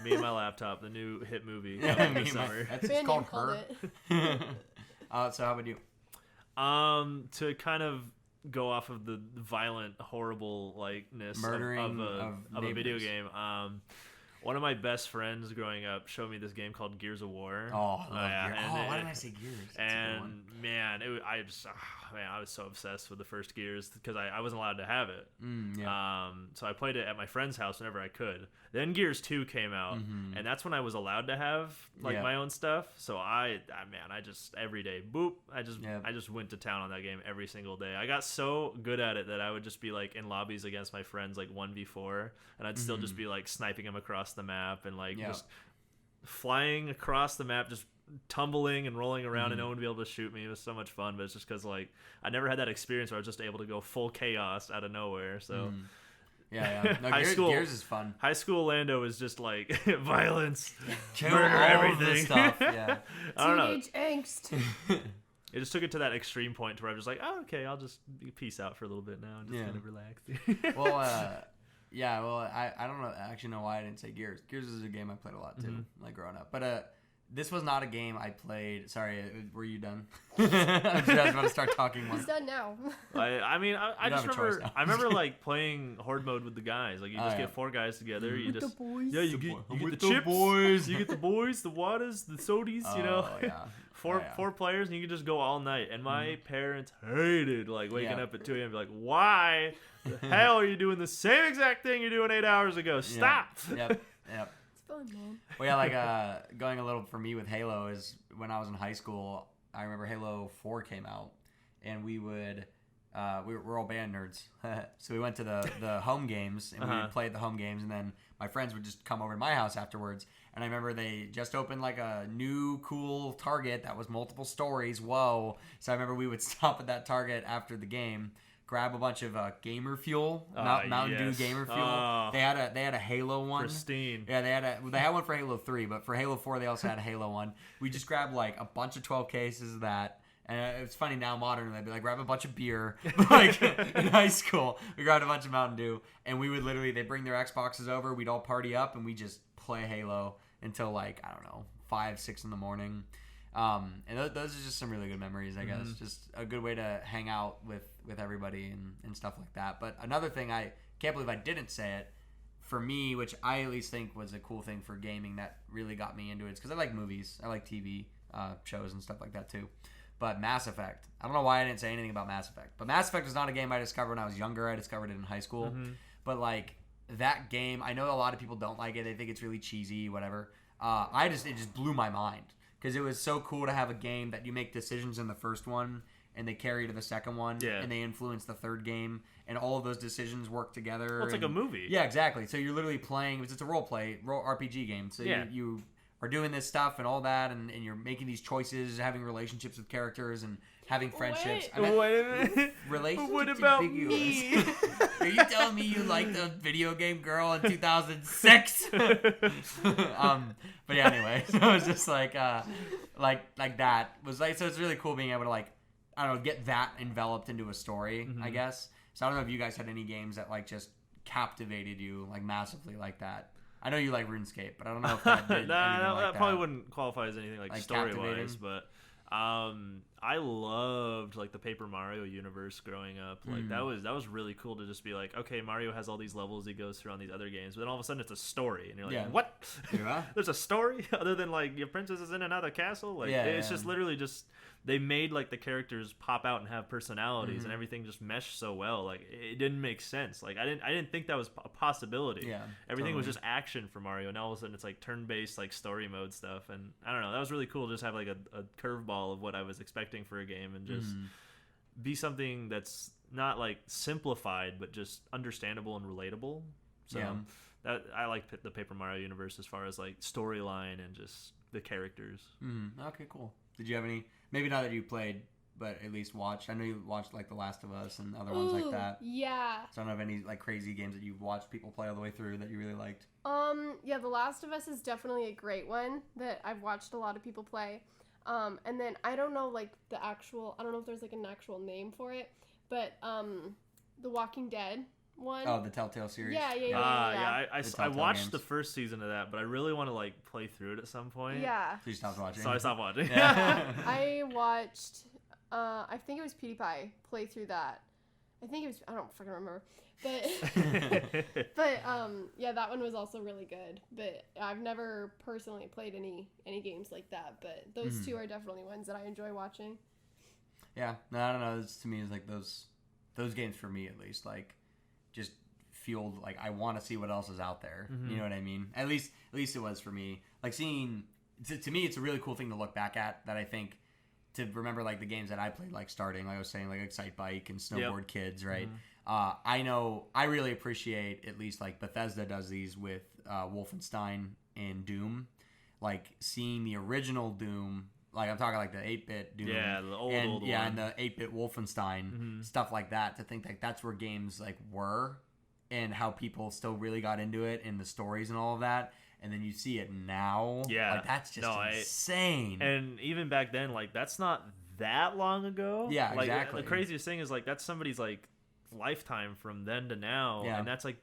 Me and my laptop, the new hit movie coming this summer. That's called Her. So how about you? To kind of go off of the violent, horrible likeness murdering of a video game. One of my best friends growing up showed me this game called Gears of War. Oh, I love Gears. Why did I say Gears? That's and man, I was so obsessed with the first Gears because I wasn't allowed to have it. So I played it at my friend's house whenever I could. Then Gears 2 came out, and that's when I was allowed to have my own stuff. So I just every day, I just went to town on that game every single day. I got so good at it that I would just be like in lobbies against my friends, like 1v4, and I'd still just be like sniping them across the map and like just flying across the map, just tumbling and rolling around, and no one would be able to shoot me. It was so much fun, but it's just because like I never had that experience where I was just able to go full chaos out of nowhere. So No, Gears is fun. High school Orlando is just like violence, Kill murder, all everything. Of this stuff. Yeah. I don't know. Teenage angst. It just took it to that extreme point where I was just like, oh, okay, I'll just peace out for a little bit now and just kind of relax. Well, I don't know. I actually know why I didn't say Gears. Gears is a game I played a lot too, like growing up. But this was not a game I played. Sorry, were you done? I was about to start talking more. He's done now. I just remember. I remember like playing horde mode with the guys. Like you just get 4 guys together. You with just the boys. Yeah, you get the chips, boys. You get the boys, the waters, the sodies. You know, four players, and you can just go all night. And my parents hated like waking up at 2 a.m. and be like, why the hell are you doing the same exact thing you're doing 8 hours ago? Stop. Yep. Fun, man. Well, yeah, like going a little for me with Halo is when I was in high school. I remember Halo 4 came out, and we would we're all band nerds, so we went to the home games and we would play at the home games, and then my friends would just come over to my house afterwards. And I remember they just opened like a new cool Target that was multiple stories. Whoa! So I remember we would stop at that Target after the game, grab a bunch of gamer fuel, Mountain Dew gamer fuel. They had a Halo one. Pristine. Yeah, they had one for Halo 3, but for Halo 4 they also had a Halo one. We just grabbed like a bunch of 12 cases of that. And it's funny now, modern, they'd be like, grab a bunch of beer. Like in high school, we grabbed a bunch of Mountain Dew, and we would they'd bring their Xboxes over. We'd all party up, and we just play Halo until like, I don't know, 5, 6 in the morning. And those are just some really good memories, I guess. Just a good way to hang out with everybody and stuff like that. But another thing, I can't believe I didn't say it, for me, which I at least think was a cool thing for gaming that really got me into it, is because I like movies. I like TV shows and stuff like that too. But Mass Effect. I don't know why I didn't say anything about Mass Effect. But Mass Effect was not a game I discovered when I was younger. I discovered it in high school. But like that game, I know a lot of people don't like it. They think it's really cheesy, whatever. It just blew my mind. Because it was so cool to have a game that you make decisions in the first one, and they carry to the second one, and they influence the third game, and all of those decisions work together. Well, it's like a movie. Yeah, exactly. So you're literally playing. It's a role RPG game. So you are doing this stuff and all that, and you're making these choices, having relationships with characters, and having friendships. Wait a minute. Relationships. What about ambiguous. me? Are you telling me you liked a video game girl in 2006? But yeah, anyway, so it was just like that was like, so it's really cool being able to like, I don't know, get that enveloped into a story, I guess. So I don't know if you guys had any games that like just captivated you like massively like that. I know you like RuneScape, but I don't know if that did that probably wouldn't qualify as anything like story-wise, but I loved like the Paper Mario universe growing up. Like that was really cool to just be like, okay, Mario has all these levels he goes through on these other games, but then all of a sudden it's a story, and you're like, what? Yeah. There's a story other than like your princess is in another castle. Like it's just literally just they made like the characters pop out and have personalities, and everything just meshed so well. Like it didn't make sense. Like I didn't think that was a possibility. Yeah, everything was just action for Mario. Now all of a sudden it's like turn-based like story mode stuff, and I don't know. That was really cool to just have like a curveball of what I was expecting for a game, and just be something that's not like simplified but just understandable and relatable. So that I like the Paper Mario universe as far as like storyline and just the characters. Okay, cool. Did you have any? Maybe not that you played, but at least watched. I know you watched like The Last of Us and other ones like that. Yeah. So I don't have any like crazy games that you've watched people play all the way through that you really liked. Yeah, The Last of Us is definitely a great one that I've watched a lot of people play. And then I don't know like I don't know if there's like an actual name for it, but The Walking Dead one. Oh, the Telltale series. Yeah. I watched the first season of that, but I really want to like play through it at some point. Yeah. So you stopped watching. So I stopped watching. I watched. I think it was PewDiePie play through that. I don't fucking remember. But yeah, that one was also really good. But I've never personally played any games like that. But those two are definitely ones that I enjoy watching. Yeah, no, I don't know. To me, it's like those games for me at least, like just fueled like I want to see what else is out there. You know what I mean? At least it was for me. Like seeing to me, it's a really cool thing to look back at. That I think to remember like the games that I played, like starting, like I was saying, like Excite Bike and Snowboard Kids, right? I know I really appreciate at least like Bethesda does these with Wolfenstein and Doom, like seeing the original Doom. Like I'm talking like the 8-bit Doom, the old one, and the 8-bit Wolfenstein stuff like that. To think like that's where games like were, and how people still really got into it, and the stories and all of that. And then you see it now. Yeah, like that's just insane. And even back then, like that's not that long ago. Yeah, like, exactly. The craziest thing is like that's somebody's like lifetime from then to now, and that's like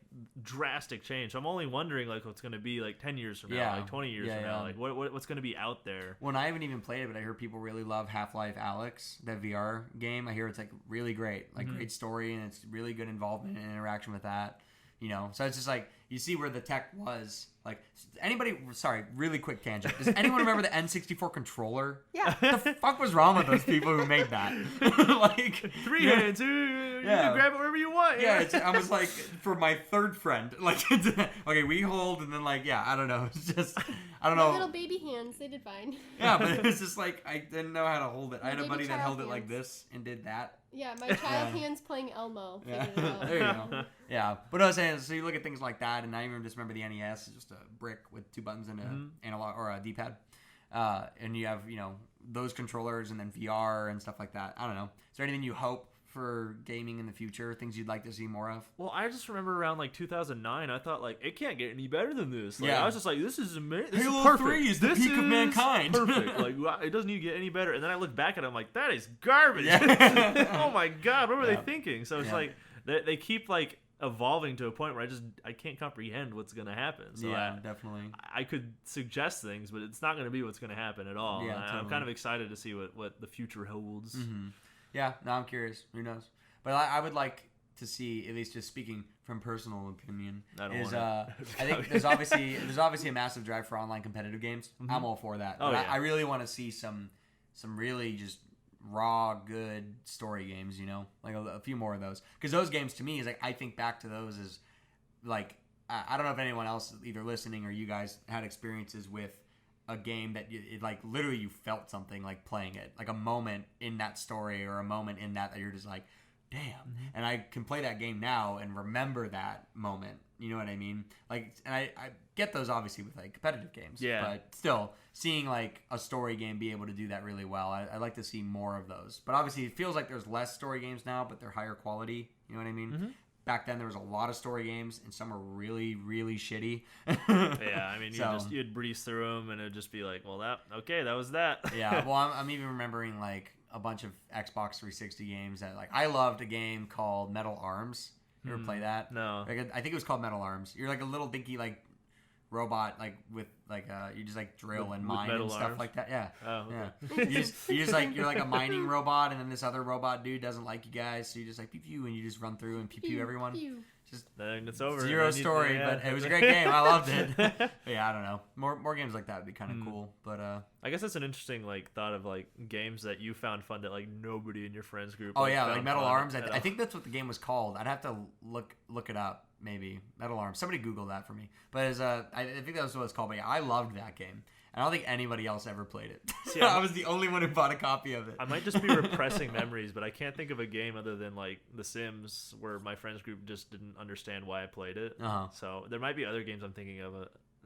drastic change. So I'm only wondering like what's going to be like 10 years from now, like 20 years from now, like what's going to be out there. Well, I haven't even played it, but I heard people really love Half-Life Alyx, that VR game. I hear it's like really great, like great story, and it's really good involvement and interaction with that. You know, so it's just like you see where the tech was. Like anybody, sorry, really quick tangent. Does anyone remember the N64 controller? Yeah. What the fuck was wrong with those people who made that? Like 3 hands, you can grab it wherever you want. Yeah, I was like for my third friend, like okay, we hold, and then like I don't know, it's just I don't know. Little baby hands, they did fine. Yeah, but it was just like I didn't know how to hold it. I had a buddy that held it like this and did that. Yeah, my child hands playing Elmo. Yeah. There you go. Yeah, but I was saying, so you look at things like that, and I even just remember the NES, just a brick with 2 buttons and a analog or a D-pad, and you have those controllers and then VR and stuff like that. I don't know. Is there anything you hope for gaming in the future? Things you'd like to see more of? Well, I just remember around like 2009, I thought like it can't get any better than this. Like, I was just like, this is amazing. Halo 3 is the peak of mankind. Perfect. Like wow, it doesn't need to get any better. And then I look back at it, I'm like, that is garbage. Oh my god, what were they thinking? So it's like they keep like evolving to a point where I can't comprehend what's gonna happen. So definitely. I could suggest things, but it's not gonna be what's gonna happen at all. Yeah, totally. I'm kind of excited to see what the future holds. Yeah, no, I'm curious. Who knows? But I would like to see, at least just speaking from personal opinion, I think there's obviously a massive drive for online competitive games. I'm all for that. But I really want to see some really just raw, good story games, like a few more of those. Because those games, to me, is like, I think back to those as, like, I don't know if anyone else either listening or you guys had experiences with a game that like literally you felt something like playing it, like a moment in that story or a moment in that you're just like, damn. And I can play that game now and remember that moment. You know what I mean? Like, and I get those obviously with like competitive games. Yeah. But still, seeing like a story game be able to do that really well, I like to see more of those. But obviously, it feels like there's less story games now, but they're higher quality. You know what I mean? Back then, there was a lot of story games, and some were really, really shitty. Yeah, I mean, you'd breeze through them, and it'd just be like, well, that was that. Yeah, well, I'm even remembering like a bunch of Xbox 360 games that like I loved a game called Metal Arms. You ever play that? No. Like I think it was called Metal Arms. You're like a little dinky like robot, like with like you just like drill and mine and stuff arms? like that. Yeah. Oh, okay. Yeah. You just like you're like a mining robot, and then this other robot dude doesn't like you guys, so you just like pew pew, and you just run through and pew pew everyone. Just then it's over. Zero story, but it was a great game. I loved it. But yeah, I don't know. More games like that would be kind of cool. But I guess that's an interesting like thought of like games that you found fun that like nobody in your friends group. oh yeah, like found Metal fun Arms. at I think that's what the game was called. I'd have to look it up. Maybe Metal Arms. Somebody Google that for me. But as I think that was what it's called. But yeah, I loved that game. I don't think anybody else ever played it. See, I was the only one who bought a copy of it. I might just be repressing memories, but I can't think of a game other than like The Sims, where my friends group just didn't understand why I played it. So there might be other games I'm thinking of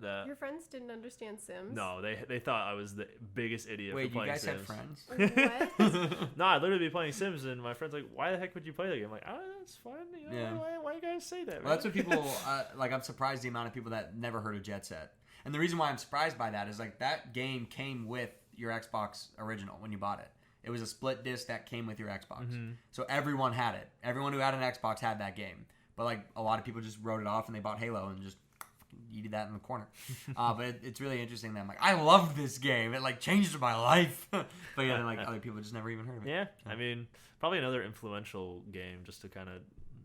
that. Your friends didn't understand Sims? No, they thought I was the biggest idiot Wait, for playing Sims. Wait, you Sims. guys had friends? What? No, I'd literally be playing Sims, and my friend's like, "Why the heck would you play that game?" I'm like, "Oh, that's fun. You know, Yeah. why you guys say that?" Well, that's what people like. I'm surprised the amount of people that never heard of Jet Set. And the reason why I'm surprised by that is like that game came with your Xbox original when you bought it. It was a split disc that came with your Xbox. So everyone had it. Everyone who had an Xbox had that game. But like a lot of people just wrote it off and they bought Halo and just yeeted that in the corner. But it's really interesting that I'm like, I love this game. It like changed my life. But yeah, then, like other people just never even heard of it. Yeah, I mean, probably another influential game just to kind of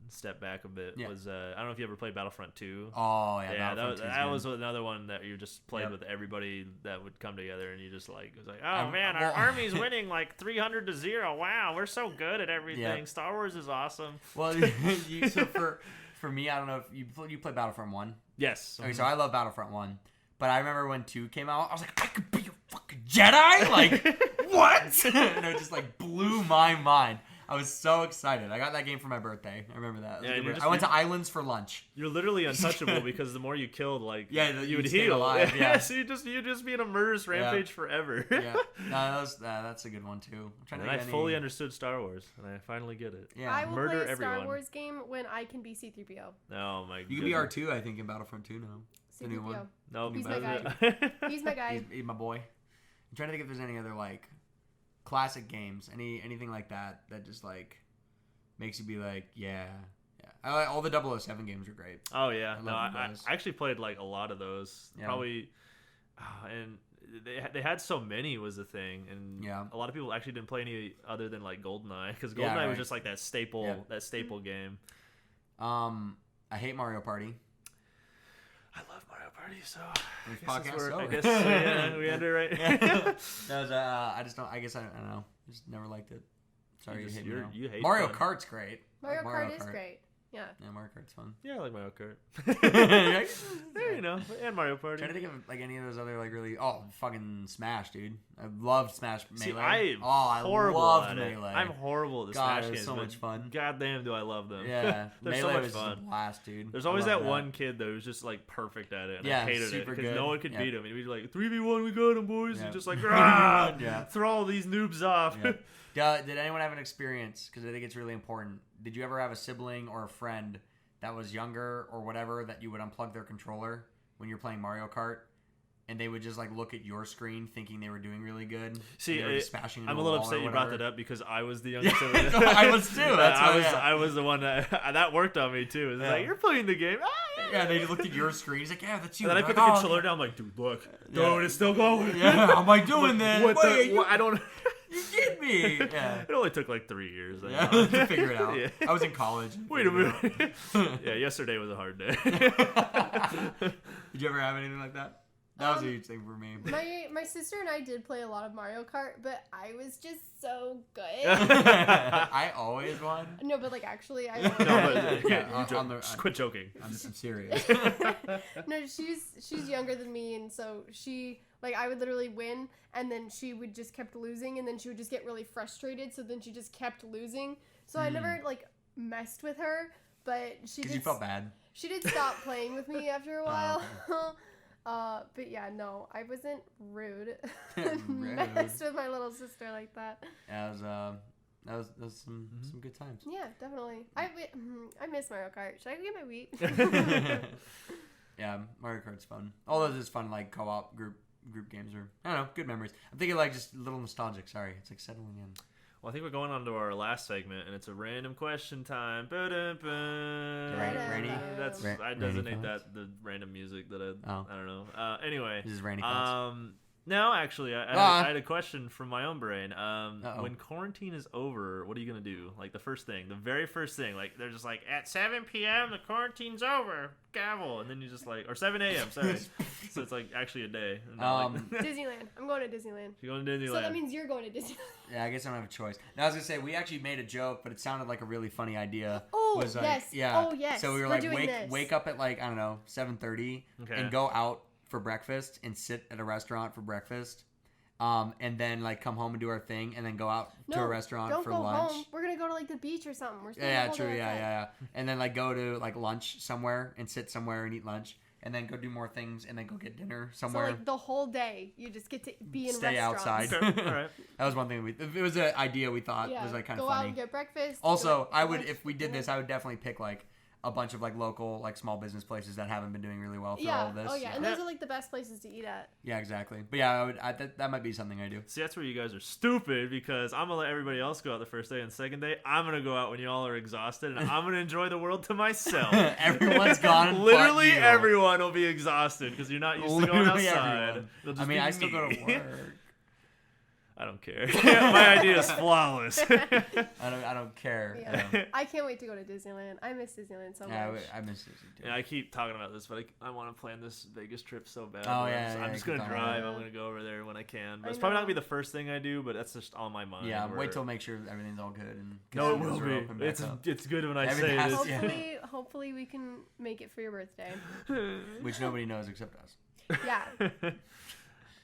step back a bit was I don't know if you ever played Battlefront 2. Oh yeah, yeah, Battlefront that was another one that you just played with everybody that would come together, and you just like it was like, oh man, our army's winning like 300-0. Wow, we're so good at everything. Yeah. Star Wars is awesome. Well, so for me, I don't know if you played Battlefront 1. Yes. Okay, so I love Battlefront 1. But I remember when 2 came out, I was like, I could be a fucking Jedi? Like, what? And it just like blew my mind. I was so excited. I got that game for my birthday. I remember that. Yeah, I went to Islands for lunch. You're literally untouchable because the more you killed, like you would stay heal. alive. Yeah. So you just be in a murderous rampage forever. Yeah, no, that's a good one too. I'm trying and to I fully understood Star Wars, and I finally get it. Yeah, I will murder play a everyone. Star Wars game when I can be C-3PO. Oh my god. You can be R2, I think, in Battlefront 2 now. The new one. C-3PO. No, He's my guy. He's my guy. He's my boy. I'm trying to think if there's any other like classic games, anything like that just like makes you be like, yeah. I like, all the 007 games are great. Oh yeah, I I actually played like a lot of those. Yeah. Probably, and they had so many was the thing, and a lot of people actually didn't play any other than like GoldenEye because GoldenEye was just like that staple game. I hate Mario Party. I love Mario Party, so I guess yeah, we ended right. That was, I just don't. I guess I don't know. Just never liked it. Sorry, you hate Mario fun. Kart's great. Mario Kart is great. Yeah. Yeah, Mario Kart's fun. Yeah, I like Mario Kart. Yeah, you know, and Mario Party. Trying to think of like any of those other like really fucking Smash, dude. I loved Smash Melee. See, I loved Melee. I'm horrible at the Smash games. So much fun. God damn, do I love them. Yeah, they're Melee so much was fun. Just a blast, dude. There's always that one kid though who's just like perfect at it, and I hated it because no one could beat him. And he'd be like, 3v1, we got him, boys. And just like, throw all these noobs off. Did anyone have an experience? Because I think it's really important. Did you ever have a sibling or a friend that was younger or whatever that you would unplug their controller when you're playing Mario Kart, and they would just like look at your screen thinking they were doing really good? See, smashing I'm a little upset you brought that up because I was the youngest. I was too. I was the one that worked on me too. It's like, you're playing the game. Yeah, they just looked at your screen. He's like, yeah, that's you. And then I put the controller down. I'm like, dude, look, dude, it's still going. Yeah, how am I doing this? I don't. You get me. Yeah. It only took like 3 years. To figure it out. Yeah. I was in college. Wait a minute. Yeah, yesterday was a hard day. Did you ever have anything like that? That was a huge thing for me. My sister and I did play a lot of Mario Kart, but I was just so good. I always won. No, but like actually, I No, but Yeah, just quit joking. I'm serious. No, she's younger than me, and so I would literally win, and then she would just kept losing, and then she would just get really frustrated, so then she just kept losing. So I never like messed with her, but she did. You felt bad. She did stop playing with me after a while. But yeah, no, I wasn't rude. Messed with my little sister like that. Yeah, that was some good times. Yeah, definitely. I miss Mario Kart. Should I go get my Wii? Yeah, Mario Kart's fun. All those is fun, like co-op group games are, I don't know, good memories. I'm thinking like just a little nostalgic. Sorry, it's like settling in. Well, I think we're going on to our last segment, and it's a random question time. Rainy? I designate that the random music that I don't know. Anyway, This is rainy thoughts. no, actually, I had a question from my own brain. When quarantine is over, what are you gonna do? Like the very first thing, like they're just like at 7 p.m. the quarantine's over, gavel, and then you just like, or 7 a.m. Sorry, so it's like actually a day. Disneyland. I'm going to Disneyland. You're going to Disneyland. So that means you're going to Disneyland. Yeah, I guess I don't have a choice. Now, I was gonna say we actually made a joke, but it sounded like a really funny idea. Oh, was like, yes. Yeah. Oh, yes. So we were We're like, doing this. wake up at like, I don't know, 7:30 and go out for breakfast and sit at a restaurant for breakfast. And then like come home and do our thing, and then go out to a restaurant for lunch. Don't go home. We're gonna go to like the beach or something. We're Yeah, true. Yeah. And then like go to like lunch somewhere and sit somewhere and eat lunch, and then go do more things, and then go get dinner somewhere. So like the whole day, you just get to be in Stay restaurants. outside. Okay, all right. That was one thing it was an idea we thought Yeah. was like kind of go funny. out and get breakfast. Also, I would lunch, if we did this, I would definitely pick like a bunch of like local like small business places that haven't been doing really well through all of this. Oh yeah, and those are like the best places to eat at. Yeah, exactly. But yeah, that might be something I do. See, that's where you guys are stupid, because I'm gonna let everybody else go out the first day, and the second day I'm gonna go out when y'all are exhausted, and I'm gonna enjoy the world to myself. Everyone's gone. Literally but you. everyone will be exhausted because you're not used to going Literally outside. everyone. It'll I just mean, be I still me. go to work. I don't care. My idea is flawless. I don't care. Yeah. I can't wait to go to Disneyland. I miss Disneyland so much. Yeah, I miss Disney too. Yeah, I keep talking about this, but I want to plan this Vegas trip so bad. Oh, yeah, I'm just keep gonna talking drive. about it. I'm gonna go over there when I can. But I it's probably not know. gonna be the first thing I do, but that's just on my mind. Yeah, where- wait till make sure everything's all good and No, it casinos will are open be. back up. It's good when I Everything say has- this. yeah. Hopefully we can make it for your birthday. Which nobody knows except us. Yeah.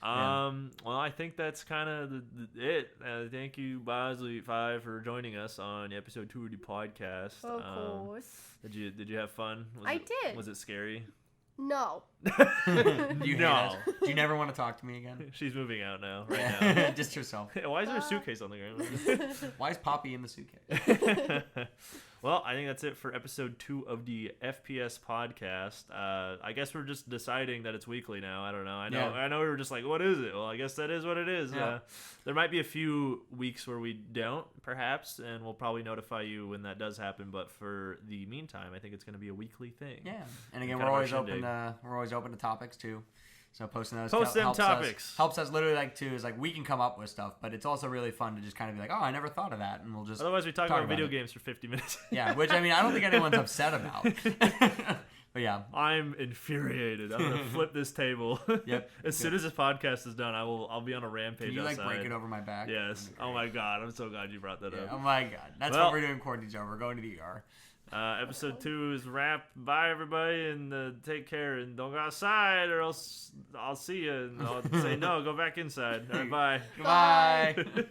Well, I think that's kind of it. Thank you, Bosley5, for joining us on episode 2 of the podcast. Of course. Did you have fun? I did. Was it scary? No. Do you hate No. us? Do you never want to talk to me again? She's moving out now. Right now. Just yourself. Why is there a suitcase on the ground? Why is Poppy in the suitcase? Well, I think that's it for episode 2 of the FPS podcast. I guess we're just deciding that it's weekly now. I don't know. I know we were just like, what is it? Well, I guess that is what it is. Yeah. There might be a few weeks where we don't, perhaps, and we'll probably notify you when that does happen. But for the meantime, I think it's going to be a weekly thing. Yeah, and again, Kind we're of our always open. shindig. We're always open to topics too. So posting those Post them helps topics. helps us literally like too is like we can come up with stuff, but it's also really fun to just kind of be like, oh, I never thought of that, and we'll just Otherwise, we talk talk about about video it. games for 50 minutes. Yeah, which I mean, I don't think anyone's upset about. But yeah, I'm infuriated. I'm gonna flip this table. Yep. As soon as this podcast is done, I'll be on a rampage can you like outside. break it over my back? Yes. That'd be Oh great. my god, I'm so glad you brought that Yeah, up. oh my god, that's Well- what we're doing. Quarantine's over. We're going to the ER. Episode 2 is wrapped. Bye, everybody, and take care. And don't go outside, or else I'll see you. And I'll say, no, go back inside. All right, bye. Goodbye.